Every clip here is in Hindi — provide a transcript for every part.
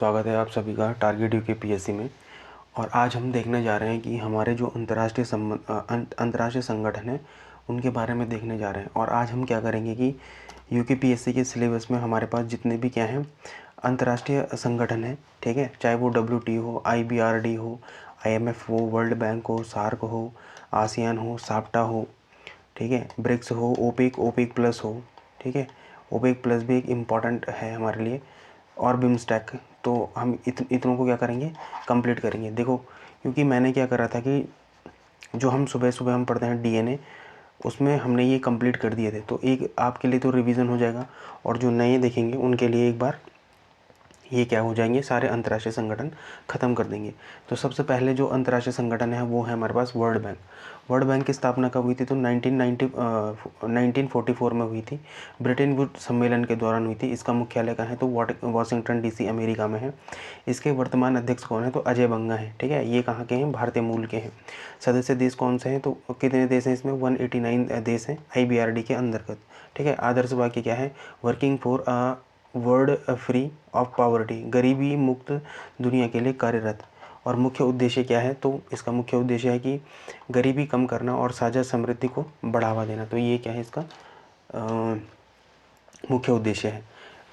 स्वागत है आप सभी का टारगेट यूके पीएससी में। और आज हम देखने जा रहे हैं कि हमारे जो अंतर्राष्ट्रीय संगठन है उनके बारे में देखने जा रहे हैं। और आज हम क्या करेंगे कि यूके पीएससी के सिलेबस में हमारे पास जितने भी क्या हैं अंतर्राष्ट्रीय संगठन है, ठीक है, चाहे वो WTO हो, IBRD हो, IMF हो, वर्ल्ड बैंक हो, सार्क हो, आसियान हो, साप्टा हो, ठीक है, ब्रिक्स हो, ओपेक प्लस हो, ठीक है, ओपेक प्लस भी एक इम्पॉर्टेंट है हमारे लिए, और बिम्स्टैक। तो हम इतनों को क्या करेंगे, कंप्लीट करेंगे। देखो, क्योंकि मैंने क्या करा था कि जो हम सुबह सुबह हम पढ़ते हैं DNA, उसमें हमने ये कंप्लीट कर दिए थे। तो एक आपके लिए तो रिवीजन हो जाएगा, और जो नए देखेंगे उनके लिए एक बार ये क्या हो जाएंगे, सारे अंतर्राष्ट्रीय संगठन ख़त्म कर देंगे। तो सबसे पहले जो अंतर्राष्ट्रीय संगठन है वो है हमारे पास वर्ल्ड बैंक। वर्ल्ड बैंक की स्थापना कब हुई थी? तो 1944 में हुई थी, ब्रिटेन वुड सम्मेलन के दौरान हुई थी। इसका मुख्यालय कहाँ है? तो वाशिंगटन DC अमेरिका में है। इसके वर्तमान अध्यक्ष कौन है? तो अजय बंगा है, ठीक है। ये कहाँ के हैं? भारतीय मूल के हैं। सदस्य देश कौन से हैं? तो कितने देश हैं इसमें? 189 देश हैं IBRD के अंतर्गत, ठीक है। आदर्श वाक्य क्या है? Working for world free of poverty, गरीबी मुक्त दुनिया के लिए कार्यरत। और मुख्य उद्देश्य क्या है? तो इसका मुख्य उद्देश्य है कि गरीबी कम करना और साझा समृद्धि को बढ़ावा देना। तो ये क्या है इसका मुख्य उद्देश्य है।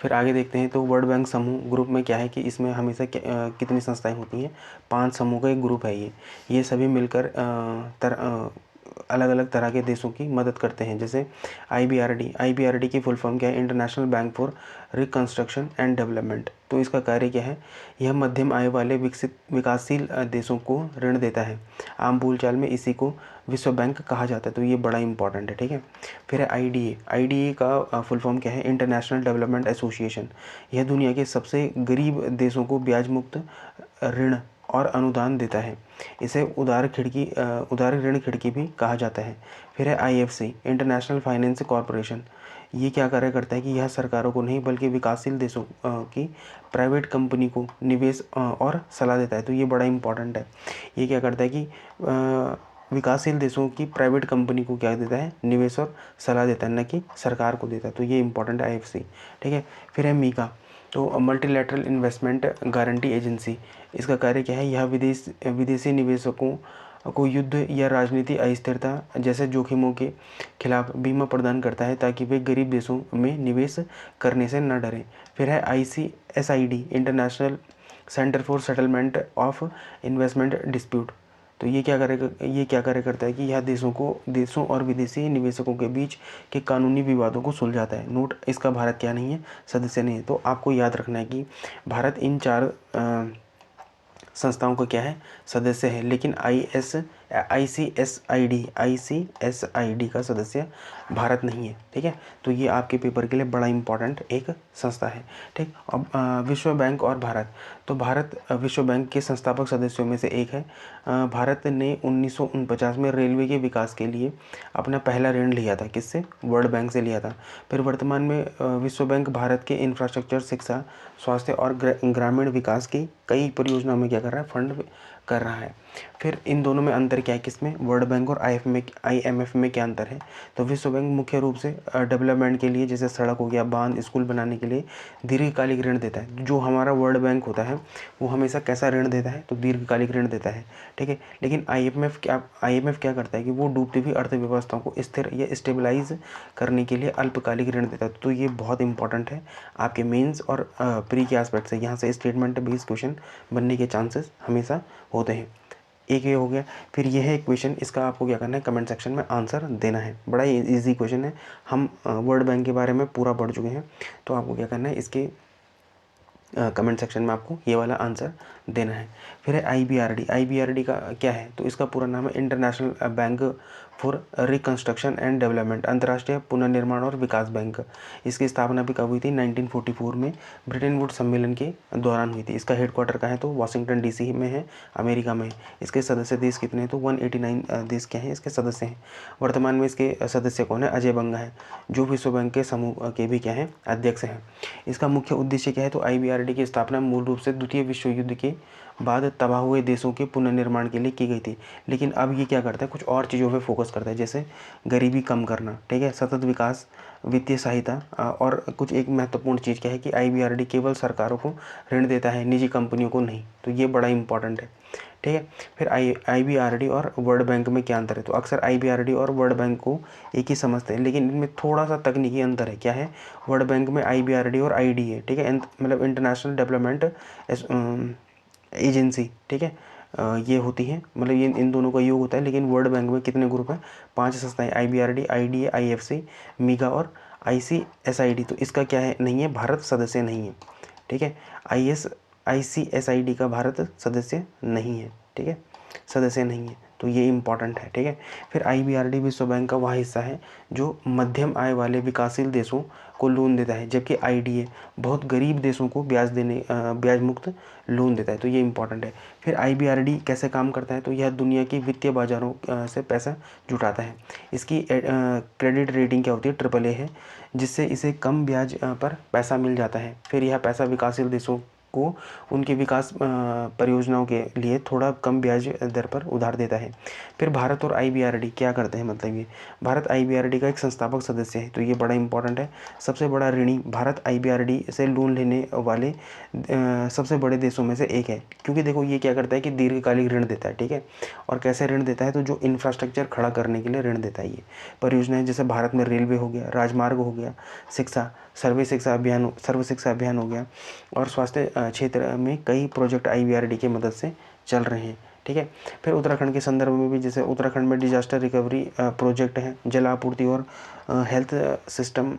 फिर आगे देखते हैं। तो वर्ल्ड बैंक समूह ग्रुप में क्या है कि इसमें हमेशा कितनी संस्थाएं होती हैं? 5 समूह का एक ग्रुप है ये सभी मिलकर अलग अलग तरह के देशों की मदद करते हैं। जैसे IBRD की फुल फॉर्म क्या है? International bank for reconstruction and development. तो इसका कार्य क्या है? यह मध्यम आय वाले विकासशील देशों को ऋण देता है। आम बोलचाल में इसी को विश्व बैंक कहा जाता है। तो ये बड़ा इंपॉर्टेंट है, ठीक है। फिर है IDA का फुल फॉर्म क्या है? International development association. यह दुनिया के सबसे गरीब देशों को ब्याज मुक्त ऋण और अनुदान देता है। इसे उदार ऋण खिड़की भी कहा जाता है। फिर है IFC, इंटरनेशनल फाइनेंस कॉरपोरेशन। ये क्या कार्य करता है कि यह सरकारों को नहीं बल्कि विकासशील देशों की प्राइवेट कंपनी को निवेश और सलाह देता है। तो ये बड़ा इंपॉर्टेंट है। ये क्या करता है कि विकासशील देशों की प्राइवेट कंपनी को क्या देता है? निवेश और सलाह देता है, न कि सरकार को देता है। तो ये इंपॉर्टेंट है IFC, ठीक है। फिर है MICA, तो मल्टीलैटरल इन्वेस्टमेंट गारंटी एजेंसी। इसका कार्य क्या है? यह विदेशी निवेशकों को युद्ध या राजनीति अस्थिरता जैसे जोखिमों के खिलाफ बीमा प्रदान करता है, ताकि वे गरीब देशों में निवेश करने से न डरें। फिर है ICSID, international centre for settlement of investment dispute. तो ये क्या कार्य करता है कि यह देशों और विदेशी निवेशकों के बीच के कानूनी विवादों को सुलझाता है। नोट, इसका भारत क्या नहीं है? सदस्य नहीं है। तो आपको याद रखना है कि भारत इन 4 संस्थाओं का क्या है? सदस्य है। लेकिन ICSID का सदस्य भारत नहीं है, ठीक है। तो ये आपके पेपर के लिए बड़ा इंपॉर्टेंट एक संस्था है, ठीक। अब विश्व बैंक और भारत। तो भारत विश्व बैंक के संस्थापक सदस्यों में से एक है। भारत ने 1949 में रेलवे के विकास के लिए अपना पहला ऋण लिया था। किससे? वर्ल्ड बैंक से लिया था। फिर वर्तमान में विश्व बैंक भारत के इंफ्रास्ट्रक्चर, शिक्षा, स्वास्थ्य और ग्रामीण विकास की कई परियोजनाओं में क्या कर रहा है? फंड कर रहा है। फिर इन दोनों में अंतर क्या है? किसमें? वर्ल्ड बैंक और IMF में क्या अंतर है? तो विश्व बैंक मुख्य रूप से डेवलपमेंट के लिए, जैसे सड़क हो गया, बांध, स्कूल बनाने के लिए दीर्घकालिक ऋण देता है। जो हमारा वर्ल्ड बैंक होता है वो हमेशा कैसा ऋण देता है? तो दीर्घकालिक ऋण देता है, ठीक है। लेकिन IMF क्या करता है कि वो डूबती हुई अर्थव्यवस्थाओं को स्थिर या स्टेबलाइज करने के लिए अल्पकालिक ऋण देता है। तो ये बहुत इंपॉर्टेंट है आपके मेंस और प्री के एस्पेक्ट से। यहाँ से स्टेटमेंट बेस्ड क्वेश्चन बनने के चांसेस हमेशा होते हैं। एक ये हो गया। फिर यह है क्वेश्चन, इसका आपको क्या करना है? कमेंट सेक्शन में आंसर देना है। बड़ा इजी क्वेश्चन है। हम वर्ल्ड बैंक के बारे में पूरा पढ़ चुके हैं, तो आपको क्या करना है? इसके कमेंट सेक्शन में आपको ये वाला आंसर देना है। फिर है IBRD का क्या है? तो इसका पूरा नाम है international bank for reconstruction and development, अंतर्राष्ट्रीय पुनर्निर्माण और विकास बैंक। इसकी स्थापना भी कब हुई थी? 1944 में ब्रिटेन वुड सम्मेलन के दौरान हुई थी। इसका हेडक्वार्टर कहाँ है? तो वाशिंगटन DC में है, अमेरिका में। इसके सदस्य देश कितने हैं? तो 189 देश क्या हैं इसके सदस्य हैं। वर्तमान में इसके सदस्य कौन है? अजय बंगा है, जो विश्व बैंक के समूह के भी क्या हैं? अध्यक्ष हैं। इसका मुख्य उद्देश्य क्या है? तो IBRD की स्थापना मूल रूप से द्वितीय विश्व युद्ध के बाद तबाह हुए देशों के पुनर्निर्माण के लिए की गई थी। लेकिन अब ये क्या करता है? कुछ और चीज़ों पे फोकस करता है, जैसे गरीबी कम करना, ठीक है, सतत विकास वित्तीय सहायता और कुछ एक महत्वपूर्ण चीज़ क्या है कि IBRD केवल सरकारों को ऋण देता है, निजी कंपनियों को नहीं। तो ये बड़ा इंपॉर्टेंट है, ठीक है। फिर IBRD और वर्ल्ड बैंक में क्या अंतर है? तो अक्सर IBRD और वर्ल्ड बैंक को एक ही समझते हैं, लेकिन इनमें थोड़ा सा तकनीकी अंतर है। क्या है? वर्ल्ड बैंक में IBRD और IDA, ठीक है, मतलब इंटरनेशनल डेवलपमेंट एजेंसी, ठीक है, ये होती है, मतलब ये इन दोनों का योग होता है। लेकिन वर्ल्ड बैंक में कितने ग्रुप हैं? 5 संस्थाएं, IBRD, IDA, IFC, मीगा और ICSID। तो इसका क्या है? नहीं है, भारत सदस्य नहीं है, ठीक है। ICSID का भारत सदस्य नहीं है, ठीक है, सदस्य नहीं है। तो ये इंपॉर्टेंट है, ठीक है। फिर IBRD विश्व बैंक का वह हिस्सा है जो मध्यम आय वाले विकासशील देशों को लोन देता है, जबकि IDA बहुत गरीब देशों को ब्याज मुक्त लोन देता है। तो ये इंपॉर्टेंट है। फिर IBRD कैसे काम करता है? तो यह दुनिया की वित्तीय बाजारों से पैसा जुटाता है। इसकी क्रेडिट रेटिंग क्या होती है? AAA है, जिससे इसे कम ब्याज पर पैसा मिल जाता है। फिर यह पैसा विकासशील देशों को उनके विकास परियोजनाओं के लिए थोड़ा कम ब्याज दर पर उधार देता है। फिर भारत और IBRD क्या करते हैं? मतलब ये भारत IBRD का एक संस्थापक सदस्य है। तो ये बड़ा इंपॉर्टेंट है। सबसे बड़ा ऋणी भारत IBRD से लोन लेने वाले सबसे बड़े देशों में से एक है, क्योंकि देखो ये क्या करता है कि दीर्घकालिक ऋण देता है, ठीक है। और कैसे ऋण देता है? तो जो इंफ्रास्ट्रक्चर खड़ा करने के लिए ऋण देता है। ये परियोजनाएं जैसे भारत में रेलवे हो गया, राजमार्ग हो गया, शिक्षा सर्व शिक्षा अभियान हो गया, और स्वास्थ्य क्षेत्र में कई प्रोजेक्ट IBRD की मदद से चल रहे हैं, ठीक है। फिर उत्तराखंड के संदर्भ में भी, जैसे उत्तराखंड में डिजास्टर रिकवरी प्रोजेक्ट है, जल आपूर्ति और हेल्थ सिस्टम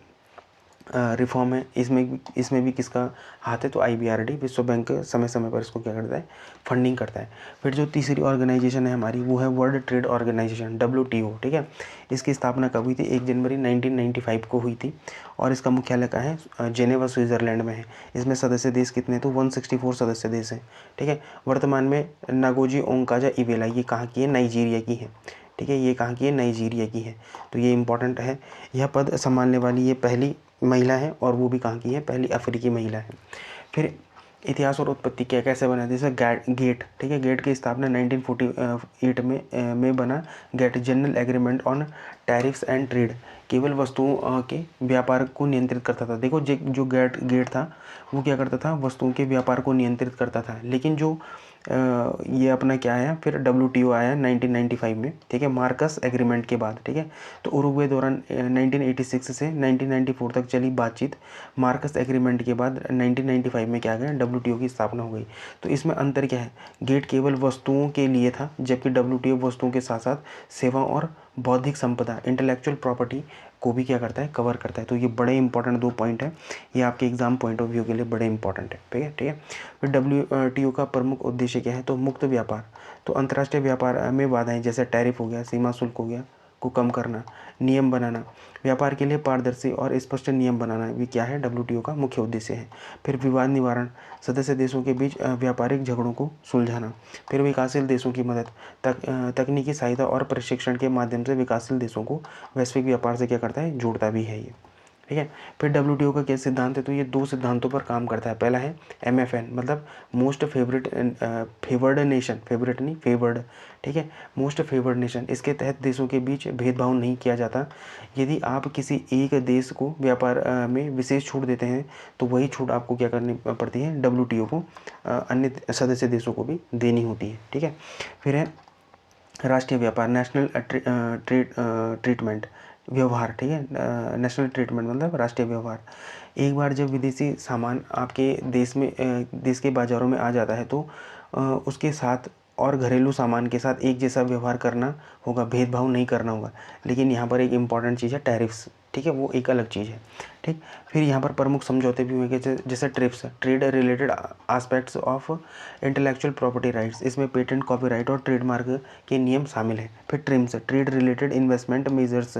रिफॉर्म है, इसमें भी किसका हाथ है? तो IBRD विश्व बैंक समय समय पर इसको क्या करता है? फंडिंग करता है। फिर जो तीसरी ऑर्गेनाइजेशन है हमारी, वो है वर्ल्ड ट्रेड ऑर्गेनाइजेशन, WTO, ठीक है। इसकी स्थापना कब हुई थी? 1 जनवरी 1995 को हुई थी, और इसका मुख्यालय कहाँ है? जेनेवा स्विट्जरलैंड में है। इसमें सदस्य देश कितने हैं? तो 164 सदस्य देश हैं, ठीक है। वर्तमान में नागोजी ओंकाजा-इवेला ये कहाँ की है? नाइजीरिया की है, ठीक है। ये कहाँ की है? नाइजीरिया की है। तो ये इंपॉर्टेंट है। यह पद संभालने वाली ये पहली महिला है, और वो भी कहाँ की है? पहली अफ्रीकी महिला है। फिर इतिहास और उत्पत्ति क्या कैसे बना? जैसे गेट, ठीक है। गेट की स्थापना 1948 में बना। GATT general agreement on tariffs and trade, केवल वस्तुओं के व्यापार को नियंत्रित करता था। देखो जो गेट था वो क्या करता था? वस्तुओं के व्यापार को नियंत्रित करता था। लेकिन जो ये अपना क्या आया? फिर WTO आया 1995 में, ठीक है, मार्कस एग्रीमेंट के बाद, ठीक है। तो उरुग्वे दौरान 1986 से 1994 तक चली बातचीत, मार्कस एग्रीमेंट के बाद 1995 में क्या गया? WTO की स्थापना हो गई। तो इसमें अंतर क्या है? गेट केवल वस्तुओं के लिए था, जबकि WTO वस्तुओं के साथ साथ सेवा और बौद्धिक संपदा, इंटेलेक्चुअल प्रॉपर्टी को भी क्या करता है? कवर करता है। तो ये बड़े इंपॉर्टेंट 2 पॉइंट है, ये आपके एग्जाम पॉइंट ऑफ व्यू के लिए बड़े इंपॉर्टेंट है, ठीक है, ठीक है। फिर WTO का प्रमुख उद्देश्य क्या है? तो मुक्त व्यापार, तो अंतर्राष्ट्रीय व्यापार में बाधाएं जैसे टैरिफ हो गया, सीमा शुल्क हो गया, को कम करना, नियम बनाना, व्यापार के लिए पारदर्शी और स्पष्ट नियम बनाना, भी क्या है? WTO का मुख्य उद्देश्य है। फिर विवाद निवारण, सदस्य देशों के बीच व्यापारिक झगड़ों को सुलझाना। फिर विकासशील देशों की मदद, तकनीकी सहायता और प्रशिक्षण के माध्यम से विकासशील देशों को वैश्विक व्यापार से क्या करता है? जोड़ता भी है ये, ठीक है। फिर WTO का क्या सिद्धांत है? तो ये 2 सिद्धांतों पर काम करता है। पहला है MFN, मतलब मोस्ट फेवर्ड नेशन, फेवरेट नहीं, फेवर्ड, ठीक है, मोस्ट फेवर्ड नेशन। इसके तहत देशों के बीच भेदभाव नहीं किया जाता। यदि आप किसी एक देश को व्यापार में विशेष छूट देते हैं, तो वही छूट आपको क्या करनी पड़ती है? WTO को अन्य सदस्य देशों को भी देनी होती है, ठीक है। फिर है राष्ट्रीय व्यापार, नेशनल ट्रीटमेंट, व्यवहार, ठीक है। नेशनल ट्रीटमेंट मतलब राष्ट्रीय व्यवहार। एक बार जब विदेशी सामान आपके देश के बाज़ारों में आ जाता है, तो उसके साथ और घरेलू सामान के साथ एक जैसा व्यवहार करना होगा, भेदभाव नहीं करना होगा। लेकिन यहाँ पर एक इम्पॉर्टेंट चीज़ है टैरिफ्स, ठीक है, वो एक अलग चीज़ है, ठीक। फिर यहाँ पर प्रमुख समझौते भी हुए, जैसे trips, trade related aspects of intellectual property rights, इसमें पेटेंट, कॉपीराइट और ट्रेडमार्क के नियम शामिल हैं। फिर TRIMS, trade related investment measures,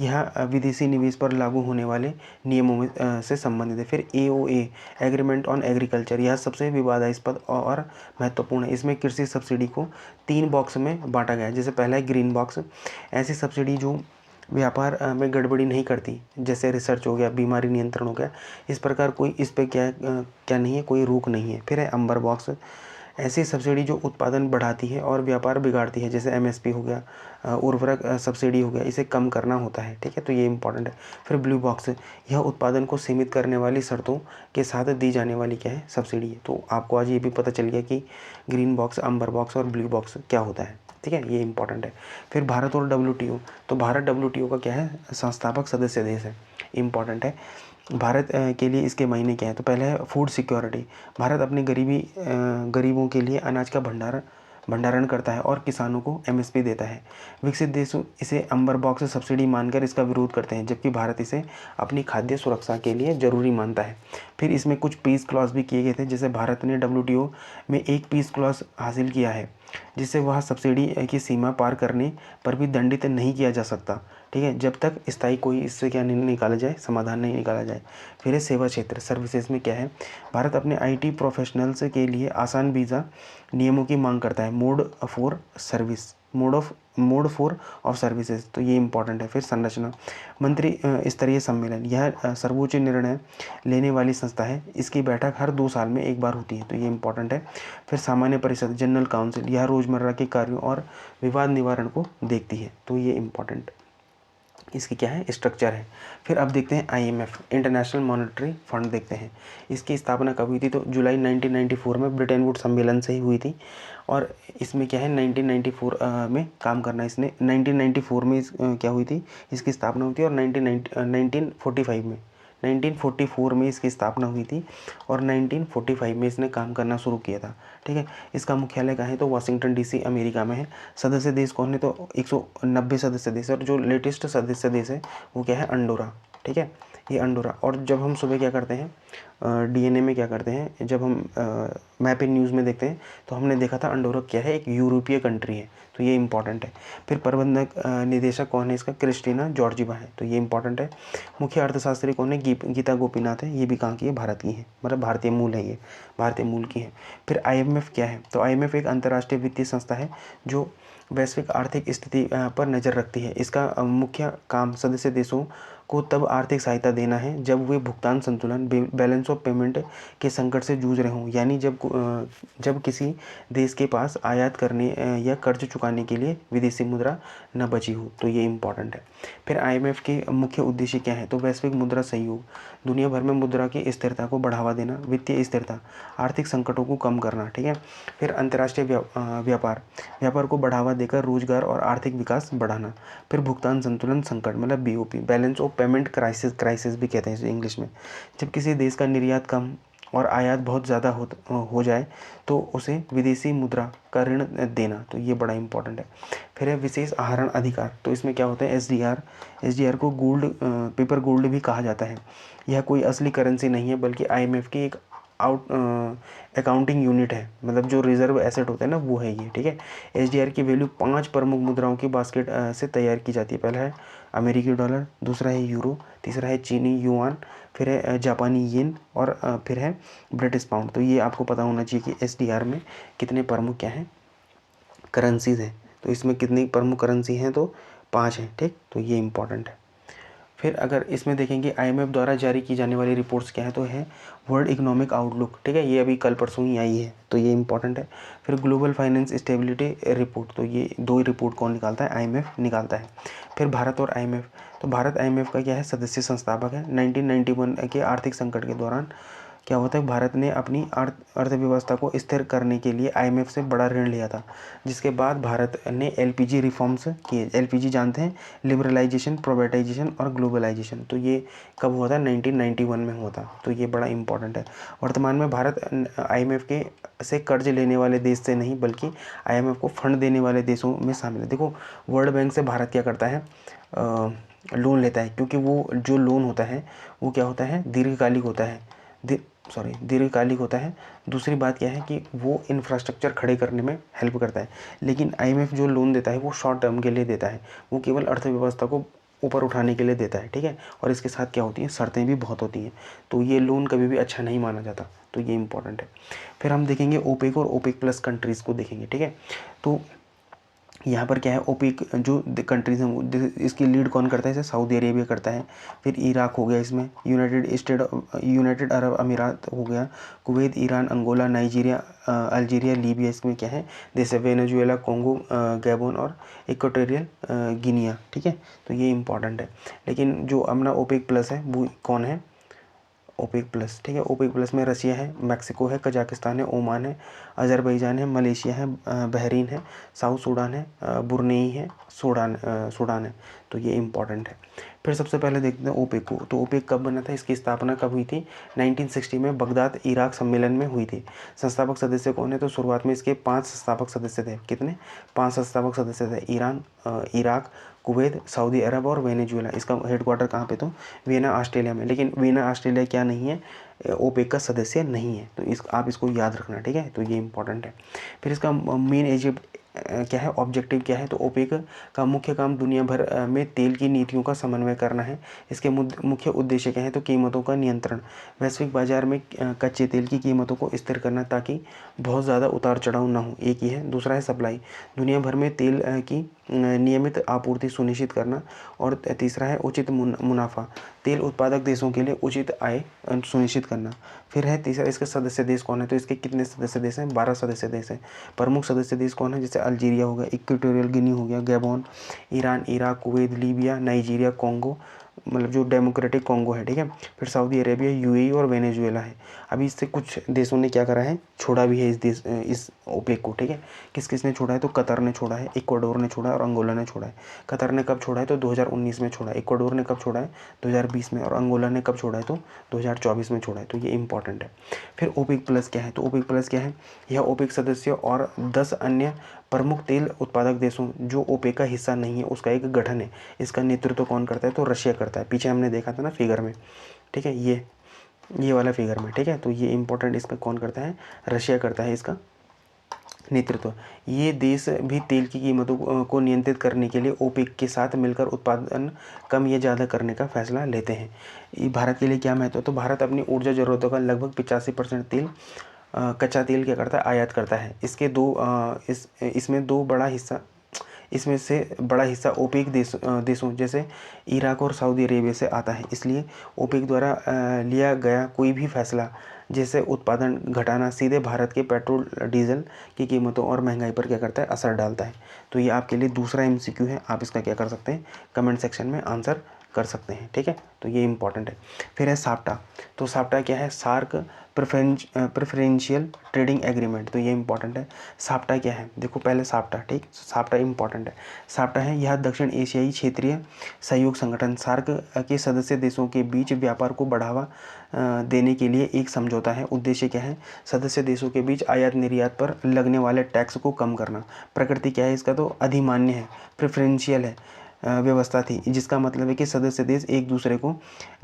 यह विदेशी निवेश पर लागू होने वाले नियमों में से संबंधित है। फिर AOA, एग्रीमेंट ऑन एग्रीकल्चर, यह सबसे विवादास्पद और महत्वपूर्ण है। इसमें कृषि सब्सिडी को 3 बॉक्स में बांटा गया है। जैसे पहला है ग्रीन बॉक्स, ऐसी सब्सिडी जो व्यापार में गड़बड़ी नहीं करती, जैसे रिसर्च हो गया, बीमारी नियंत्रण हो गया, इस प्रकार कोई इस पर क्या नहीं है, कोई रोक नहीं है। फिर है अंबर बॉक्स, ऐसी सब्सिडी जो उत्पादन बढ़ाती है और व्यापार बिगाड़ती है, जैसे एमएसपी हो गया, उर्वरक सब्सिडी हो गया, इसे कम करना होता है, ठीक है। तो ये इंपॉर्टेंट है। फिर ब्लू बॉक्स, यह उत्पादन को सीमित करने वाली शर्तों के साथ दी जाने वाली क्या है, सब्सिडी है। तो आपको आज ये भी पता चल गया कि ग्रीन बॉक्स, अम्बर बॉक्स और ब्लू बॉक्स क्या होता है, ठीक है, ये इंपॉर्टेंट है। फिर भारत और डब्ल्यूटीओ, तो भारत डब्ल्यूटीओ का क्या है, संस्थापक सदस्य देश है, इंपॉर्टेंट है। भारत के लिए इसके मायने क्या है, तो पहले है फूड सिक्योरिटी, भारत अपने गरीबों के लिए अनाज का भंडारण करता है और किसानों को एमएसपी देता है। विकसित देश इसे अंबर बॉक्स सब्सिडी मानकर इसका विरोध करते हैं, जबकि भारत इसे अपनी खाद्य सुरक्षा के लिए जरूरी मानता है। फिर इसमें कुछ पीस क्लॉज भी किए गए थे, जैसे भारत ने डब्ल्यूटीओ में एक पीस क्लॉज हासिल किया है, जिससे वह सब्सिडी की सीमा पार करने पर भी दंडित नहीं किया जा सकता, ठीक है, जब तक स्थायी कोई इससे क्या नहीं निकाला जाए, समाधान नहीं निकाला जाए। फिर है सेवा क्षेत्र, सर्विसेज में क्या है, भारत अपने आईटी प्रोफेशनल्स के लिए आसान वीज़ा नियमों की मांग करता है, मोड फोर ऑफ सर्विसेज, तो ये इंपॉर्टेंट है। फिर संरचना, मंत्री स्तरीय सम्मेलन, यह सर्वोच्च निर्णय लेने वाली संस्था है, इसकी बैठक हर 2 साल में एक बार होती है, तो ये इंपॉर्टेंट है। फिर सामान्य परिषद, जनरल काउंसिल, यह रोज़मर्रा के कार्यों और विवाद निवारण को देखती है, तो ये इंपॉर्टेंट इसकी क्या है, स्ट्रक्चर है। फिर अब देखते हैं आईएमएफ, इंटरनेशनल मॉनेटरी फंड देखते हैं। इसकी स्थापना कब हुई थी, तो जुलाई 1994 में ब्रिटेन वुड सम्मेलन से ही हुई थी। और इसमें क्या है, 1994 में काम करना, इसने 1994 में क्या हुई थी, इसकी स्थापना हुई थी। और 1944 में इसकी स्थापना हुई थी और 1945 में इसने काम करना शुरू किया था, ठीक है। इसका मुख्यालय कहाँ है, तो वाशिंगटन डीसी अमेरिका में है। सदस्य देश कौन है, तो 190 सदस्य देश है, और जो लेटेस्ट सदस्य देश है वो क्या है, अंडोरा, ठीक है, ये अंडोरा। और जब हम सुबह क्या करते हैं, डीएनए में क्या करते हैं, जब हम मैप इन न्यूज़ में देखते हैं तो हमने देखा था अंडोरा क्या है, एक यूरोपीय कंट्री है, तो ये इंपॉर्टेंट है। फिर प्रबंधक निदेशक कौन है इसका, क्रिस्टीना जॉर्जिवा है, तो ये इंपॉर्टेंट है। मुख्य अर्थशास्त्री कौन है, गीता गोपीनाथ है, ये भी कहाँ की है, भारत की है, मतलब भारतीय मूल है, ये भारतीय मूल की है। फिर आईएमएफ क्या है, तो आईएमएफ एक अंतर्राष्ट्रीय वित्तीय संस्था है जो वैश्विक आर्थिक स्थिति पर नज़र रखती है। इसका मुख्य काम सदस्य देशों को तब आर्थिक सहायता देना है जब वे भुगतान संतुलन, बैलेंस ऑफ पेमेंट के संकट से जूझ रहे हों, यानी जब किसी देश के पास आयात करने या कर्ज चुकाने के लिए विदेशी मुद्रा न बची हो, तो ये इंपॉर्टेंट है। फिर आईएमएफ के मुख्य उद्देश्य क्या है, तो वैश्विक मुद्रा सहयोग, दुनिया भर में मुद्रा की स्थिरता को बढ़ावा देना, वित्तीय स्थिरता, आर्थिक संकटों को कम करना, ठीक है। फिर अंतर्राष्ट्रीय व्यापार को बढ़ावा देकर रोजगार और आर्थिक विकास बढ़ाना। फिर भुगतान संतुलन संकट, मतलब BOP, balance of payment crisis भी कहते हैं इसे इंग्लिश में, जब किसी देश का निर्यात कम और आयात बहुत ज़्यादा हो जाए तो उसे विदेशी मुद्रा का ऋण देना, तो ये बड़ा इंपॉर्टेंट है। फिर है विशेष आहरण अधिकार, तो इसमें क्या होता है, एसडीआर को पेपर गोल्ड भी कहा जाता है। यह कोई असली करेंसी नहीं है बल्कि आईएमएफ की एक अकाउंटिंग यूनिट है, मतलब जो रिजर्व एसेट होता है ना, वो है ये, ठीक है। एसडीआर की वैल्यू 5 प्रमुख मुद्राओं की बास्केट से तैयार की जाती है। पहला है अमेरिकी डॉलर, दूसरा है यूरो, तीसरा है चीनी युआन, फिर है जापानी येन, और फिर है ब्रिटिश पाउंड। तो ये आपको पता होना चाहिए कि एसडीआर में कितने प्रमुख क्या हैं, करेंसीज हैं। तो इसमें कितनी प्रमुख करेंसी हैं, तो 5 हैं, ठीक, तो ये इंपॉर्टेंट है। फिर अगर इसमें देखेंगे आईएमएफ द्वारा जारी की जाने वाली रिपोर्ट्स क्या है, तो है वर्ल्ड इकोनॉमिक आउटलुक, ठीक है, ये अभी कल परसों ही आई है, तो ये इंपॉर्टेंट है। फिर ग्लोबल फाइनेंस स्टेबिलिटी रिपोर्ट, तो ये 2 रिपोर्ट कौन निकालता है, आईएमएफ निकालता है। फिर भारत और आईएमएफ, तो भारत आईएमएफ का क्या है, सदस्य संस्थापक है। 1991 के आर्थिक संकट के दौरान क्या होता है, भारत ने अपनी अर्थव्यवस्था को स्थिर करने के लिए आईएमएफ से बड़ा ऋण लिया था, जिसके बाद भारत ने एलपीजी रिफॉर्म्स किए। एलपीजी जानते हैं, लिबरलाइजेशन, प्राइवेटाइजेशन और ग्लोबलाइजेशन, तो ये कब हुआ था, 1991 में हुआ था, तो ये बड़ा इंपॉर्टेंट है। वर्तमान में भारत आईएमएफ के से कर्ज लेने वाले देश से नहीं बल्कि आईएमएफ को फंड देने वाले देशों में शामिल है। देखो, वर्ल्ड बैंक से भारत क्या करता है, लोन लेता है, क्योंकि वो जो लोन होता है वो क्या होता है, दीर्घकालिक होता है। दूसरी बात क्या है कि वो इंफ्रास्ट्रक्चर खड़े करने में हेल्प करता है। लेकिन आईएमएफ जो लोन देता है वो शॉर्ट टर्म के लिए देता है, वो केवल अर्थव्यवस्था को ऊपर उठाने के लिए देता है, ठीक है। और इसके साथ क्या होती हैं, शर्तें भी बहुत होती हैं, तो ये लोन कभी भी अच्छा नहीं माना जाता, तो ये इंपॉर्टेंट है। फिर हम देखेंगे ओपेक और ओपेक प्लस कंट्रीज़ को देखेंगे, ठीक है। तो यहाँ पर क्या है, ओपेक जो कंट्रीज हैं इसकी लीड कौन करता है, इसे सऊदी अरेबिया करता है। फिर इराक हो गया, इसमें यूनाइटेड अरब अमीरात हो गया, Kuwait, Iran, Angola, Nigeria, Algeria, Libya इसमें क्या है देश है, वेनेजुएला, कोंगो, गैबोन और इक्वेटोरियल गिनिया। ठीक है, तो ये इंपॉर्टेंट है। लेकिन जो अपना ओपेक प्लस है वो कौन है, ओपेक प्लस। ठीक है, ओपेक प्लस में रसिया है, मैक्सिको है, कजाकिस्तान है, ओमान है, अजरबैजान है, मलेशिया है, बहरीन है, साउथ सूडान है, बुरनेई है, सूडान है। तो ये इंपॉर्टेंट है। फिर सबसे पहले देखते हैं ओपेक को। तो ओपेक कब बना था, इसकी स्थापना कब हुई थी, 1960 में बगदाद इराक सम्मेलन में हुई थी। संस्थापक सदस्य कौन है, तो शुरुआत में इसके 5 संस्थापक सदस्य थे। कितने, 5 संस्थापक सदस्य थे, ईरान, इराक, कुवैत, सऊदी अरब और वेनेजुएला। इसका हेडक्वार्टर कहाँ पे, तो वियना ऑस्ट्रेलिया में। लेकिन वियना ऑस्ट्रेलिया क्या नहीं है, ओपेक का सदस्य नहीं है। तो आप इसको याद रखना। ठीक है, तो ये इंपॉर्टेंट है। फिर इसका मेन एजेंट क्या है, ऑब्जेक्टिव क्या है, तो ओपेक का मुख्य काम दुनिया भर में तेल की नीतियों का समन्वय करना है। इसके मुख्य उद्देश्य क्या है, तो कीमतों का नियंत्रण, वैश्विक बाजार में कच्चे तेल की कीमतों को स्थिर करना ताकि बहुत ज़्यादा उतार चढ़ाव ना हो, एक ही है। दूसरा है सप्लाई, दुनिया भर में तेल की नियमित आपूर्ति सुनिश्चित करना। और तीसरा है उचित मुनाफा, तेल उत्पादक देशों के लिए उचित आय सुनिश्चित करना। फिर है तीसरा, इसके सदस्य देश कौन है, तो इसके कितने सदस्य देश हैं, 12 सदस्य देश हैं। प्रमुख सदस्य देश कौन है, जैसे अल्जीरिया हो गया, इक्वेटोरियल गिनी हो गया, Gabon, Iran, Iraq, Kuwait, Libya, Nigeria, Congo, मतलब जो डेमोक्रेटिक कोंगो है। ठीक है, फिर सऊदी अरेबिया, यूएई और वेनेजुएला है। अभी इससे कुछ देशों ने क्या करा है, छोड़ा भी है इस ओपेक को। ठीक है, किस किस ने छोड़ा है, तो कतर ने छोड़ा है, इक्वाडोर ने छोड़ा है और अंगोला ने छोड़ा है। कतर ने कब छोड़ा है, तो 2019 में छोड़ा है। इक्वाडोर ने कब छोड़ा है, 2020 में। और अंगोला ने कब छोड़ा है, तो 2024 में छोड़ा है। तो ये इंपॉर्टेंट है। फिर ओपेक प्लस क्या है, तो ओपेक प्लस क्या है, यह ओपेक सदस्य और 10 अन्य प्रमुख तेल उत्पादक देशों जो ओपेक का हिस्सा नहीं है उसका एक गठन है। इसका नेतृत्व कौन करता है, तो रशिया करता है। पीछे हमने देखा था ना फिगर में। ठीक है, ये वाला फिगर में। ठीक है, तो ये इंपॉर्टेंट, इसका कौन करता है, रशिया करता है इसका नेतृत्व। ये देश भी तेल की कीमतों को नियंत्रित करने के लिए ओपेक के साथ मिलकर उत्पादन कम या ज़्यादा करने का फैसला लेते हैं। ये भारत के लिए क्या महत्व है, तो भारत अपनी ऊर्जा ज़रूरतों का लगभग 85% तेल कच्चा तेल क्या करता है, आयात करता है। इसमें से बड़ा हिस्सा ओपेक देशों जैसे इराक और सऊदी अरेबिया से आता है। इसलिए ओपेक द्वारा लिया गया कोई भी फैसला जैसे उत्पादन घटाना सीधे भारत के पेट्रोल डीजल की कीमतों और महंगाई पर क्या करता है, असर डालता है। तो ये आपके लिए दूसरा एमसीक्यू है, आप इसका क्या कर सकते हैं, कमेंट सेक्शन में आंसर कर सकते हैं। ठीक है, तो ये इंपॉर्टेंट है। फिर है साप्टा। तो साप्टा क्या है, सार्क प्रेफरेंशियल ट्रेडिंग एग्रीमेंट। तो ये इंपॉर्टेंट है। साप्टा क्या है, देखो पहले साप्टा, ठीक, साप्टा इंपॉर्टेंट है। साप्टा है यह दक्षिण एशियाई क्षेत्रीय सहयोग संगठन सार्क के सदस्य देशों के बीच व्यापार को बढ़ावा देने के लिए एक समझौता है। उद्देश्य क्या है, सदस्य देशों के बीच आयात निर्यात पर लगने वाले टैक्स को कम करना। प्रकृति क्या है इसका, तो अधिमान्य है, प्रेफरेंशियल है व्यवस्था थी, जिसका मतलब है कि सदस्य देश एक दूसरे को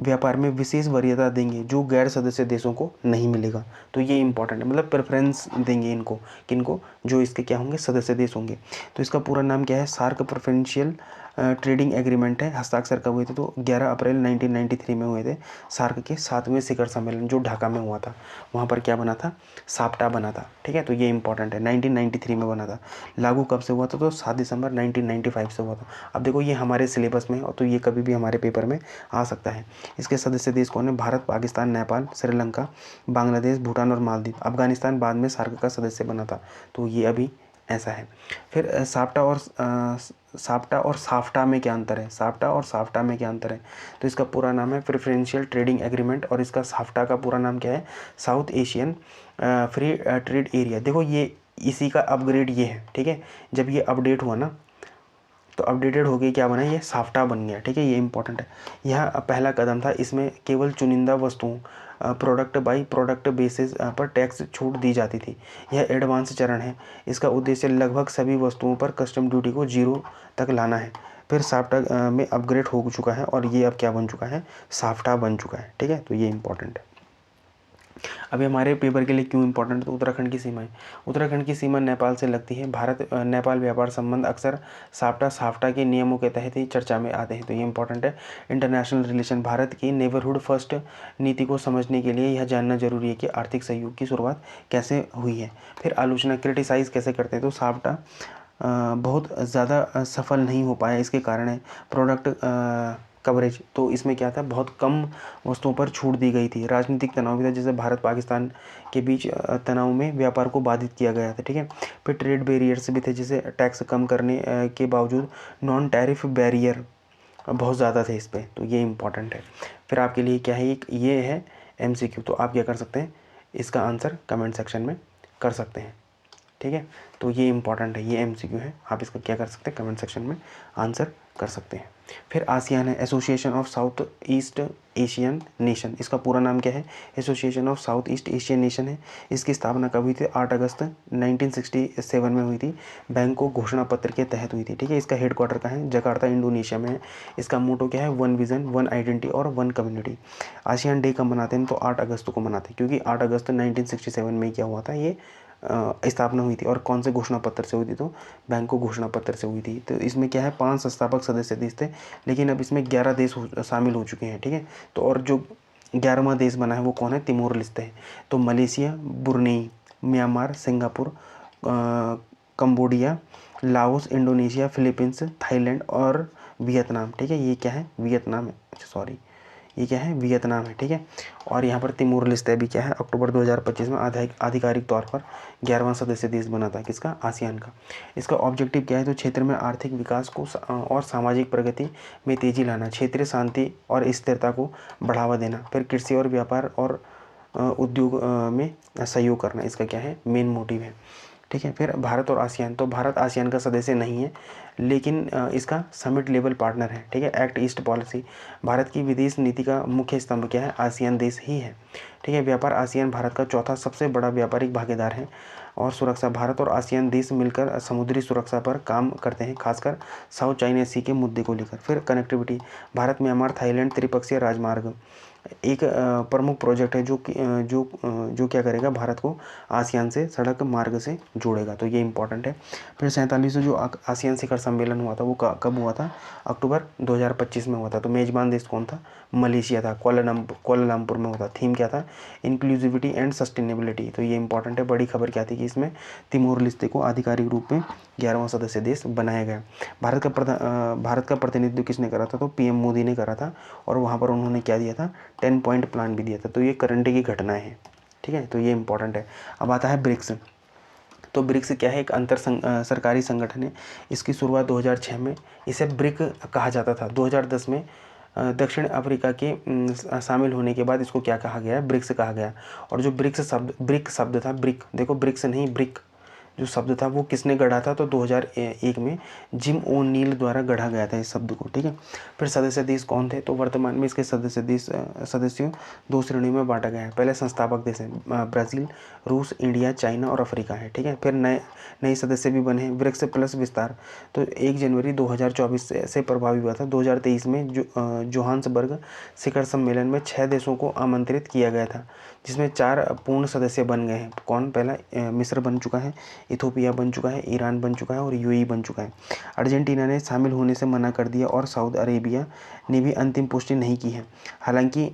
व्यापार में विशेष वरीयता देंगे जो गैर सदस्य देशों को नहीं मिलेगा। तो ये इंपॉर्टेंट है, मतलब प्रेफरेंस देंगे इनको, किनको, जो इसके क्या होंगे, सदस्य देश होंगे। तो इसका पूरा नाम क्या है, सार्क प्रेफरेंशियल ट्रेडिंग एग्रीमेंट है। हस्ताक्षर कब हुए थे, तो 11 अप्रैल 1993 में हुए थे। सार्क के 7वें शिखर सम्मेलन जो ढाका में हुआ था, वहाँ पर क्या बना था, साप्टा बना था। ठीक है, तो ये इंपॉर्टेंट है, 1993 में बना था। लागू कब से हुआ था, तो 7 दिसंबर 1995 से हुआ था। अब देखो ये हमारे सिलेबस में है और तो ये कभी भी हमारे पेपर में आ सकता है। इसके सदस्य देश कौन है, भारत, पाकिस्तान, नेपाल, श्रीलंका, बांग्लादेश, भूटान और मालदीव। अफगानिस्तान बाद में सार्क का सदस्य बना था। तो ये अभी ऐसा है। फिर साप्टा और साफ्टा में क्या अंतर है, साप्टा और साफ्टा में क्या अंतर है, तो इसका पूरा नाम है प्रेफरेंशियल ट्रेडिंग एग्रीमेंट और इसका साफ्टा का पूरा नाम क्या है, south Asian free trade area. देखो ये इसी का अपग्रेड ये है। ठीक है, जब ये अपडेट हुआ ना तो अपडेटेड हो गई, क्या बना, ये साफ्टा बन गया। ठीक है, ये इंपॉर्टेंट है। यह पहला कदम था, इसमें केवल चुनिंदा वस्तुओं प्रोडक्ट बाई प्रोडक्ट बेसिस पर टैक्स छूट दी जाती थी। यह एडवांस चरण है। इसका उद्देश्य लगभग सभी वस्तुओं पर कस्टम ड्यूटी को 0 तक लाना है। फिर साफ्टा में अपग्रेड हो चुका है और ये अब क्या बन चुका है, साफ्टा बन चुका है। ठीक है, तो ये इंपॉर्टेंट है। अभी हमारे पेपर के लिए क्यों इंपॉर्टेंट है, तो उत्तराखंड की सीमाएं, उत्तराखंड की सीमा नेपाल से लगती है। भारत नेपाल व्यापार संबंध अक्सर साफ्टा के नियमों के तहत ही चर्चा में आते हैं। तो ये इंपॉर्टेंट है। इंटरनेशनल रिलेशन, भारत की नेबरहुड फर्स्ट नीति को समझने के लिए यह जानना जरूरी है कि आर्थिक सहयोग की शुरुआत कैसे हुई है। फिर आलोचना, क्रिटिसाइज कैसे करते हैं, तो साफ्टा बहुत ज़्यादा सफल नहीं हो पाया। इसके कारण है प्रोडक्ट कवरेज, तो इसमें क्या था, बहुत कम वस्तुओं पर छूट दी गई थी। राजनीतिक तनाव भी था, जैसे भारत पाकिस्तान के बीच तनाव में व्यापार को बाधित किया गया था, ठीक है। फिर ट्रेड बैरियर्स भी थे, जैसे टैक्स कम करने के बावजूद नॉन टैरिफ बैरियर बहुत ज़्यादा थे इस पर, तो ये इंपॉर्टेंट है। फिर आपके लिए क्या है, एक ये है MCQ, तो आप क्या कर सकते हैं, इसका आंसर कमेंट सेक्शन में कर सकते हैं, ठीक है। तो ये इंपॉर्टेंट है, ये MCQ है, आप इसका क्या कर सकते हैं, कमेंट सेक्शन में आंसर कर सकते हैं। फिर आसियान है, association of south east Asian nation, इसका पूरा नाम क्या है, association of south east Asian nation है। इसकी स्थापना कब हुई थी, 8 अगस्त 1967 में हुई थी। बैंकॉक घोषणा पत्र के तहत हुई थी, ठीक है। इसका हेडक्वार्टर कहाँ है, जकार्ता इंडोनेशिया में है। इसका मोटो क्या है, वन विजन, वन आइडेंटिटी और वन कम्युनिटी। आसियान डे कब मनाते हैं, तो 8 अगस्त को मनाते हैं, क्योंकि 8 अगस्त 1967 में क्या हुआ था, ये स्थापना हुई थी। और कौन से घोषणा पत्र से हुई थी, तो बैंकॉक घोषणा पत्र से हुई थी। तो इसमें क्या है, 5 संस्थापक सदस्य देश थे, लेकिन अब इसमें 11 देश शामिल हो चुके हैं, ठीक है। तो और जो 11वां देश बना है वो कौन है, तिमोर लेस्ते है। तो Malaysia, Brunei, Myanmar, Singapore, Cambodia, Laos, Indonesia, Philippines, Thailand और वियतनाम, ठीक है। ये क्या है, वियतनाम है, सॉरी ये क्या है, वियतनाम है, ठीक है। और यहाँ पर तिमोर लेस्ते भी क्या है, अक्टूबर 2025 में आधिकारिक तौर पर 11वां सदस्य देश बना था, किसका, आसियान का। इसका ऑब्जेक्टिव क्या है, तो क्षेत्र में आर्थिक विकास को और सामाजिक प्रगति में तेजी लाना, क्षेत्रीय शांति और स्थिरता को बढ़ावा देना, फिर कृषि और व्यापार और उद्योग में सहयोग करना, इसका क्या है, मेन मोटिव है, ठीक है। फिर भारत और आसियान, तो भारत आसियान का सदस्य नहीं है, लेकिन इसका समिट लेवल पार्टनर है, ठीक है। एक्ट ईस्ट पॉलिसी, भारत की विदेश नीति का मुख्य स्तंभ क्या है, आसियान देश ही है, ठीक है। व्यापार, आसियान भारत का चौथा सबसे बड़ा व्यापारिक भागीदार है। और सुरक्षा, भारत और आसियान देश मिलकर समुद्री सुरक्षा पर काम करते हैं, खासकर साउथ चाइना सी के मुद्दे को लेकर। फिर कनेक्टिविटी, भारत, म्यांमार, थाईलैंड त्रिपक्षीय राजमार्ग एक प्रमुख प्रोजेक्ट है, जो क्या करेगा, भारत को आसियान से सड़क मार्ग से जोड़ेगा, तो ये इंपॉर्टेंट है। फिर 47वां जो आसियान शिखर सम्मेलन हुआ था वो कब हुआ था, अक्टूबर 2025 में हुआ था। तो मेजबान देश कौन था, मलेशिया था, कोलालमपुर में हुआ था। थीम क्या था, इंक्लूसिविटी एंड सस्टेनेबिलिटी, तो ये इंपॉर्टेंट है। बड़ी खबर क्या थी कि इसमें तिमोर लेस्ते को आधिकारिक रूप में 11वां सदस्य देश बनाया गया। भारत का प्रतिनिधित्व किसने करा था, तो PM मोदी ने करा था, और वहाँ पर उन्होंने क्या दिया था, 10 पॉइंट प्लान भी दिया था। तो ये करंट की घटनाएं हैं, ठीक है, तो ये इंपॉर्टेंट है। अब आता है ब्रिक्स। तो ब्रिक्स क्या है, एक सरकारी संगठन है। इसकी शुरुआत 2006 में, इसे ब्रिक कहा जाता था। 2010 में दक्षिण अफ्रीका के शामिल होने के बाद इसको क्या कहा गया है, ब्रिक्स कहा गया। और जो ब्रिक शब्द था, ब्रिक देखो, ब्रिक्स नहीं, ब्रिक जो शब्द था वो किसने गढ़ा था, तो 2001 में जिम ओ नील द्वारा गढ़ा गया था इस शब्द को, ठीक है। फिर सदस्य देश कौन थे, तो वर्तमान में इसके सदस्यों 2 श्रेणियों में बांटा गया है। पहले संस्थापक देश है, ब्राज़ील, रूस, इंडिया, चाइना और अफ्रीका है, ठीक है। फिर नए सदस्य भी बने हैं। ब्रिक्स प्लस विस्तार, तो 1 जनवरी 2024 से प्रभावी हुआ था। 2023 में जोहान्सबर्ग शिखर सम्मेलन में 6 देशों को आमंत्रित किया गया था, जिसमें 4 पूर्ण सदस्य बन गए हैं। कौन, पहला मिस्र बन चुका है, इथोपिया बन चुका है, ईरान बन चुका है और UAE बन चुका है। अर्जेंटीना ने शामिल होने से मना कर दिया और सऊदी अरेबिया ने भी अंतिम पुष्टि नहीं की है। हालांकि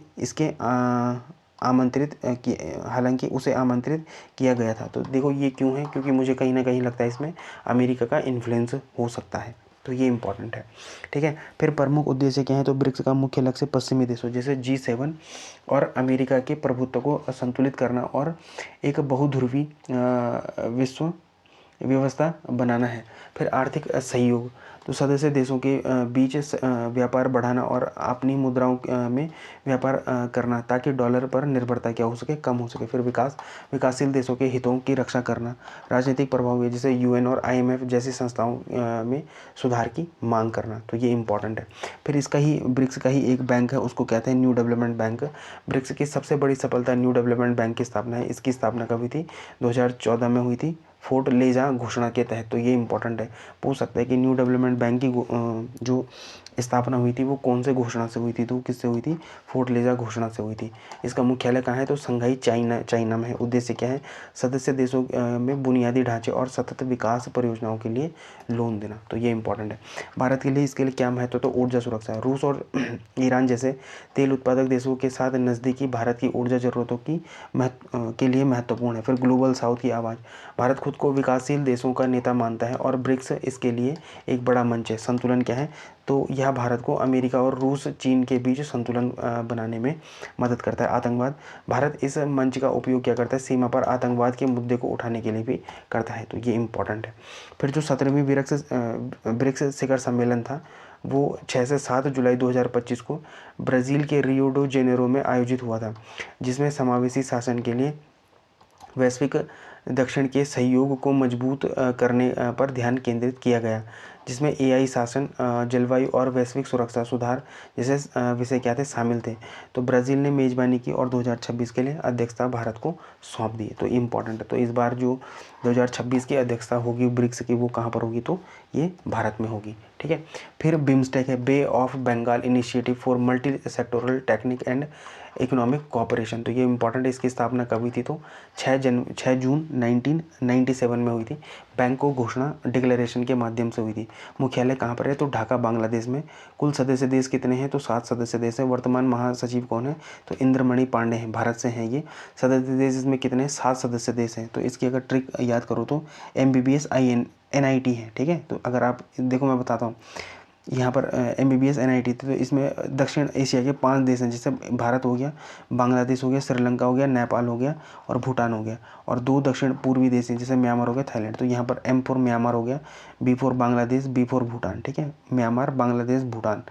उसे आमंत्रित किया गया था। तो देखो ये क्यों है, क्योंकि मुझे कहीं ना कहीं लगता है इसमें अमेरिका का इन्फ्लुएंस हो सकता है, तो ये इंपॉर्टेंट है, ठीक है। फिर प्रमुख उद्देश्य क्या है, तो ब्रिक्स का मुख्य लक्ष्य पश्चिमी देशों जैसे G7 और अमेरिका के प्रभुत्व को संतुलित करना और एक बहुध्रुवी विश्व व्यवस्था बनाना है। फिर आर्थिक सहयोग, तो सदस्य देशों के बीच व्यापार बढ़ाना और अपनी मुद्राओं में व्यापार करना, ताकि डॉलर पर निर्भरता क्या हो सके, कम हो सके। फिर विकासशील देशों के हितों की रक्षा करना, राजनीतिक प्रभाव जैसे UN और IMF जैसी संस्थाओं में सुधार की मांग करना, तो ये इंपॉर्टेंट है। फिर इसका ही ब्रिक्स का ही एक बैंक है, उसको कहते हैं न्यू डेवलपमेंट बैंक। ब्रिक्स की सबसे बड़ी सफलता न्यू डेवलपमेंट बैंक की स्थापना है। इसकी स्थापना कब हुई थी, 2014 में हुई थी, फोर्ट लेजा घोषणा के तहत, तो ये इंपॉर्टेंट है। पूछ सकता है कि न्यू डेवलपमेंट बैंक की जो स्थापना हुई थी वो कौन से घोषणा से हुई थी, तो किससे हुई थी, फोर्टलेजा घोषणा से हुई थी। इसका मुख्यालय कहाँ है, तो संघाई चाइना में है। उद्देश्य क्या है, सदस्य देशों में बुनियादी ढांचे और सतत विकास परियोजनाओं के लिए लोन देना, तो ये इंपॉर्टेंट है। भारत के लिए इसके लिए क्या महत्व, तो ऊर्जा सुरक्षा है। रूस और ईरान जैसे तेल उत्पादक देशों के साथ नज़दीकी भारत की ऊर्जा जरूरतों की के लिए महत्वपूर्ण है। फिर ग्लोबल साउथ की आवाज़, भारत खुद को विकासशील देशों का नेता मानता है और ब्रिक्स इसके लिए एक बड़ा मंच है। संतुलन क्या है, तो यह भारत को अमेरिका और रूस चीन के बीच संतुलन बनाने में मदद करता है। आतंकवाद, भारत इस मंच का उपयोग क्या करता है, सीमा पर आतंकवाद के मुद्दे को उठाने के लिए भी करता है, तो ये इंपॉर्टेंट है। फिर जो 17वीं ब्रिक्स शिखर सम्मेलन था वो 6 से 7 जुलाई 2025 को ब्राज़ील के रियो डो जेनेरो में आयोजित हुआ था, जिसमें समावेशी शासन के लिए वैश्विक दक्षिण के सहयोग को मजबूत करने पर ध्यान केंद्रित किया गया, जिसमें एआई शासन, जलवायु और वैश्विक सुरक्षा सुधार जैसे विषय क्या थे, शामिल थे। तो ब्राज़ील ने मेज़बानी की और 2026 के लिए अध्यक्षता भारत को सौंप दी, तो इम्पॉर्टेंट है। तो इस बार जो 2026 की अध्यक्षता होगी ब्रिक्स की वो कहाँ पर होगी, तो ये भारत में होगी, ठीक है। फिर बिम्स्टेक है, Bay of Bengal initiative for multi sectoral technic and economic cooperation, तो ये इंपॉर्टेंट है। इसकी स्थापना कब हुई थी, तो 6 जून 1997 में हुई थी। बैंकों घोषणा डिक्लेरेशन के माध्यम से हुई थी। मुख्यालय कहाँ पर है, तो ढाका बांग्लादेश में। कुल सदस्य देश कितने हैं, तो 7 सदस्य देश हैं। वर्तमान महासचिव कौन है, तो इंद्रमणि पांडे हैं, भारत से हैं ये। सदस्य देश इसमें कितने हैं, 7 सदस्य देश हैं। तो इसकी अगर ट्रिक याद करो तो MBBS NIT है, ठीक है। तो अगर आप देखो मैं बताता हूँ, यहाँ पर MBBS NIT थी, तो इसमें दक्षिण एशिया के 5 देश हैं, जैसे भारत हो गया, बांग्लादेश हो गया, श्रीलंका हो गया, नेपाल हो गया और भूटान हो गया, और 2 दक्षिण पूर्वी देश हैं, जैसे म्यांमार हो गया, थाईलैंड। तो यहाँ पर M फॉर म्यांमार हो गया, B for Bangladesh, B for Bhutan, ठीक है। Myanmar, Bangladesh, Bhutan.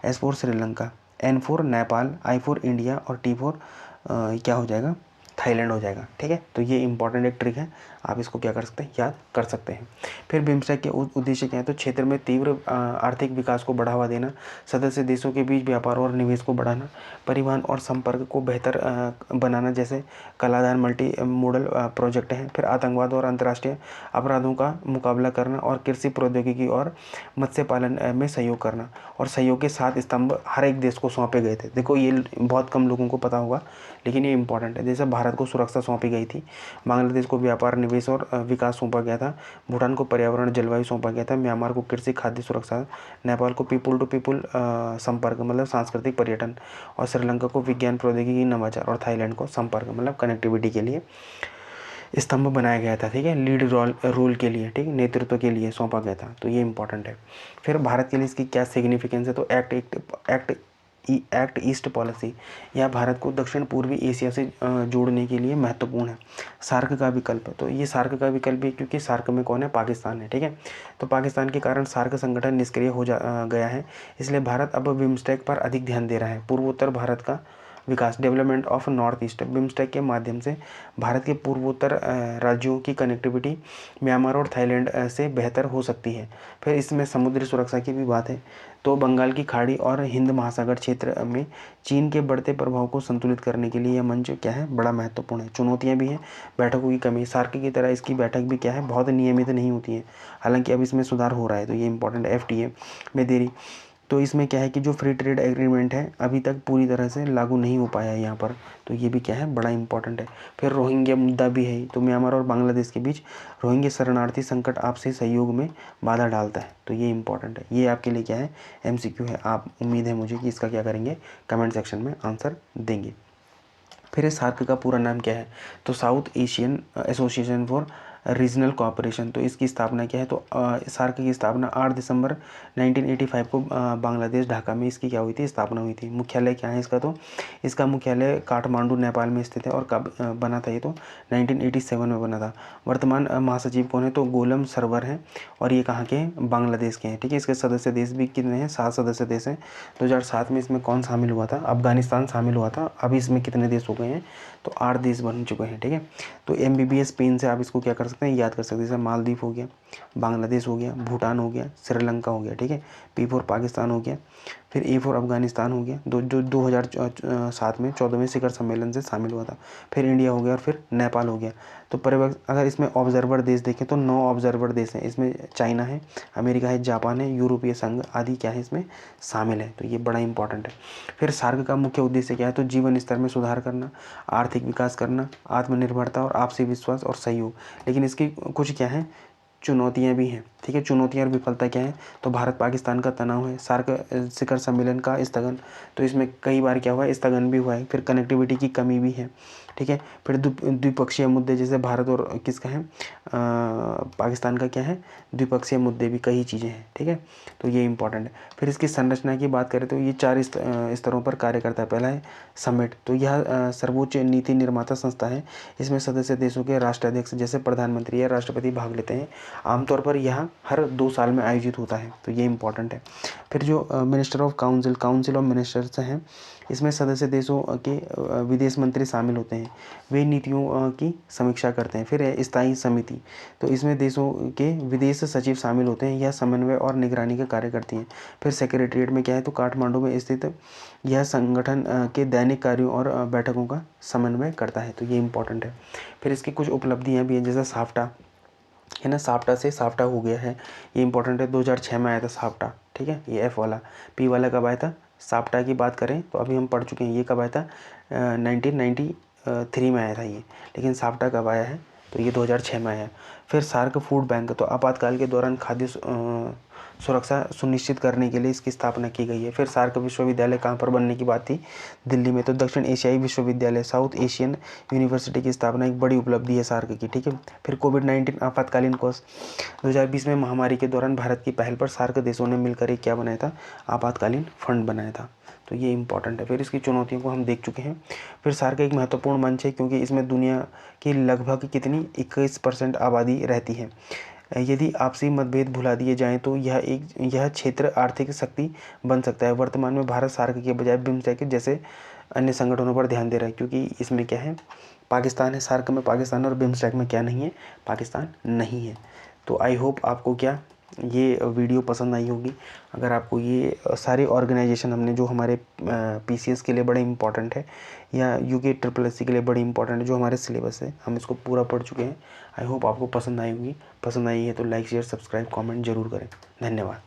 S for Sri Lanka, N for Nepal, I for India और T फॉर क्या हो जाएगा, थाईलैंड हो जाएगा, ठीक है। तो ये इंपॉर्टेंट एक ट्रिक है, आप इसको क्या कर सकते हैं, याद कर सकते हैं। फिर बिम्स्टेक के उद्देश्य क्या है, तो क्षेत्र में तीव्र आर्थिक विकास को बढ़ावा देना, सदस्य देशों के बीच व्यापार और निवेश को बढ़ाना, परिवहन और संपर्क को बेहतर बनाना, जैसे कलादान मल्टी मॉडल प्रोजेक्ट हैं। फिर आतंकवाद और अंतर्राष्ट्रीय अपराधों का मुकाबला करना और कृषि प्रौद्योगिकी और मत्स्य पालन में सहयोग करना, और सहयोग के 7 स्तंभ हर एक देश को सौंपे गए थे। देखो ये बहुत कम लोगों को पता होगा, लेकिन ये इंपॉर्टेंट है। जैसे भारत को सुरक्षा सौंपी गई थी, बांग्लादेश को व्यापार, निवेश और विकास सौंपा गया था, भूटान को पर्यावरण जलवायु सौंपा गया था, म्यांमार को कृषि खाद्य सुरक्षा, नेपाल को पीपुल टू पीपुल संपर्क मतलब सांस्कृतिक पर्यटन, और श्रीलंका को विज्ञान प्रौद्योगिकी नवाचार, और थाईलैंड को संपर्क मतलब कनेक्टिविटी के लिए स्तंभ बनाया गया था, ठीक है। लीड रोल के लिए, ठीक, नेतृत्व के लिए सौंपा गया था, तो ये इंपॉर्टेंट है। फिर भारत के लिए इसकी क्या सिग्निफिकेंस है, तो एक्ट ईस्ट पॉलिसी, यह भारत को दक्षिण पूर्वी एशिया से जोड़ने के लिए महत्वपूर्ण है। सार्क का विकल्प, तो ये सार्क का विकल्प भी, क्योंकि सार्क में कौन है, पाकिस्तान है, ठीक है। तो पाकिस्तान के कारण सार्क संगठन निष्क्रिय हो गया है, इसलिए भारत अब बिम्स्टेक पर अधिक ध्यान दे रहा है। पूर्वोत्तर भारत का विकास, development of North East, BIMSTEC के माध्यम से भारत के पूर्वोत्तर राज्यों की कनेक्टिविटी म्यांमार और थाईलैंड से बेहतर हो सकती है। फिर इसमें समुद्री सुरक्षा की भी बात है, तो बंगाल की खाड़ी और हिंद महासागर क्षेत्र में चीन के बढ़ते प्रभाव को संतुलित करने के लिए यह मंच क्या है, बड़ा महत्वपूर्ण है। चुनौतियां भी हैं, बैठकों की कमी, सार्क की तरह इसकी बैठक भी क्या है, बहुत नियमित नहीं होती है, हालांकि अब इसमें सुधार हो रहा है, तो ये इंपॉर्टेंट है। FTA में देरी, तो इसमें क्या है कि जो फ्री ट्रेड एग्रीमेंट है अभी तक पूरी तरह से लागू नहीं हो पाया है यहाँ पर, तो ये भी क्या है, बड़ा इंपॉर्टेंट है। फिर रोहिंग्या मुद्दा भी है, तो म्यांमार और बांग्लादेश के बीच रोहिंग्या शरणार्थी संकट आपसी सहयोग में बाधा डालता है, तो ये इंपॉर्टेंट है। ये आपके लिए क्या है, MCQ है। आप उम्मीद है मुझे कि इसका क्या करेंगे, कमेंट सेक्शन में आंसर देंगे। फिर इस सार्क का पूरा नाम क्या है, तो south Asian association for regional cooperation. तो इसकी स्थापना क्या है, तो सार्क की स्थापना 8 दिसंबर 1985 को बांग्लादेश ढाका में इसकी क्या हुई थी, स्थापना हुई थी। मुख्यालय क्या है इसका, तो इसका मुख्यालय काठमांडू नेपाल में स्थित है, और कब बना था ये, तो 1987 में बना था। वर्तमान महासचिव कौन है, तो गोलम सरवर हैं, और ये कहाँ के हैं, बांग्लादेश के हैं, ठीक है। इसके सदस्य देश भी कितने हैं, 7 सदस्य देश हैं। 2007 में इसमें कौन शामिल हुआ था, अफगानिस्तान शामिल हुआ था। अभी इसमें कितने देश हो गए हैं, तो 8 देश बन चुके हैं, ठीक है। तो MBBS पेन से आप इसको क्या कर सकते हैं, याद कर सकते हैं। जैसे मालदीव हो गया, बांग्लादेश हो गया, भूटान हो गया, श्रीलंका हो गया, ठीक है। P फॉर पाकिस्तान हो गया, फिर A फॉर अफगानिस्तान हो गया, जो 2007 में 14वें शिखर सम्मेलन से शामिल हुआ था। फिर इंडिया हो गया, और फिर नेपाल हो गया। तो अगर इसमें ऑब्जर्वर देश देखें तो 9 ऑब्जर्वर देश हैं। इसमें चाइना है, अमेरिका है, जापान है, यूरोपीय संघ आदि क्या है इसमें शामिल है। तो ये बड़ा इंपॉर्टेंट है। फिर सार्क का मुख्य उद्देश्य क्या है, तो जीवन स्तर में सुधार करना, आर्थिक विकास करना, आत्मनिर्भरता और आपसी विश्वास और सहयोग। लेकिन इसकी कुछ क्या है चुनौतियां भी हैं, ठीक है। चुनौतियां और विफलता क्या है, तो भारत पाकिस्तान का तनाव है, सार्क शिखर सम्मेलन का स्थगन, तो इसमें कई बार क्या हुआ है स्थगन भी हुआ है। फिर कनेक्टिविटी की कमी भी है, ठीक है। फिर द्विपक्षीय मुद्दे जैसे भारत और किसका है पाकिस्तान का क्या है द्विपक्षीय मुद्दे भी कई चीज़ें हैं, ठीक है। तो ये इंपॉर्टेंट है। फिर इसकी संरचना की बात करें तो ये 4 स्तरों पर कार्य करता है। पहला है समिट, तो यह सर्वोच्च नीति निर्माता संस्था है। इसमें सदस्य देशों के राष्ट्राध्यक्ष जैसे प्रधानमंत्री या राष्ट्रपति भाग लेते हैं। आमतौर पर यह हर 2 साल में आयोजित होता है, तो ये इंपॉर्टेंट है। फिर जो minister of council of ministers हैं, इसमें सदस्य देशों के विदेश मंत्री शामिल होते हैं। वे नीतियों की समीक्षा करते हैं। फिर है स्थायी समिति, तो इसमें देशों के विदेश सचिव शामिल होते हैं। यह समन्वय और निगरानी का कार्य करती हैं। फिर सेक्रेटरीट में क्या है, तो काठमांडू में स्थित यह संगठन के दैनिक कार्यों और बैठकों का समन्वय करता है, तो ये इंपॉर्टेंट है। फिर इसकी कुछ उपलब्धियाँ भी हैं, जैसे साफ्टा है ना, साफ्टा से साफ्टा हो गया है, ये इंपॉर्टेंट है। 2006 में आया था साफ्टा, ठीक है। ये एफ वाला, पी वाला कब आया था, साफ्टा की बात करें तो अभी हम पढ़ चुके हैं, ये कब आया था 1993 में आया था ये। लेकिन साफ्टा कब आया है, तो ये 2006 में आया है। फिर सार्क फूड बैंक, तो आपातकाल के दौरान खाद्य सुरक्षा सुनिश्चित करने के लिए इसकी स्थापना की गई है। फिर सार्क विश्वविद्यालय कहाँ पर बनने की बात थी, दिल्ली में, तो दक्षिण एशियाई विश्वविद्यालय साउथ एशियन यूनिवर्सिटी की स्थापना एक बड़ी उपलब्धि है सार्क की, ठीक है। फिर कोविड-19 आपातकालीन कोष, 2020 में महामारी के दौरान भारत की पहल पर सार्क देशों ने मिलकर एक क्या बनाया था आपातकालीन फंड बनाया था, तो ये इंपॉर्टेंट है। फिर इसकी चुनौतियों को हम देख चुके हैं। फिर सार्क एक महत्वपूर्ण मंच है क्योंकि इसमें दुनिया की लगभग कितनी 21% आबादी रहती है। यदि आपसी मतभेद भुला दिए जाएं तो यह क्षेत्र आर्थिक शक्ति बन सकता है। वर्तमान में भारत सार्क के बजाय बिम्स्टेक जैसे अन्य संगठनों पर ध्यान दे रहा है, क्योंकि इसमें क्या है पाकिस्तान है, सार्क में पाकिस्तान, और बिम्स्टेक में क्या नहीं है पाकिस्तान नहीं है। तो आई होप आपको क्या ये वीडियो पसंद आई होगी। अगर आपको ये सारे ऑर्गेनाइजेशन हमने जो हमारे पीसीएस के लिए बड़े इंपॉर्टेंट है या यूके SSC के लिए बड़ी इंपॉर्टेंट है, जो हमारे सिलेबस है, हम इसको पूरा पढ़ चुके हैं। आई होप आपको पसंद आई होगी। पसंद आई है तो लाइक शेयर सब्सक्राइब कमेंट जरूर करें। धन्यवाद।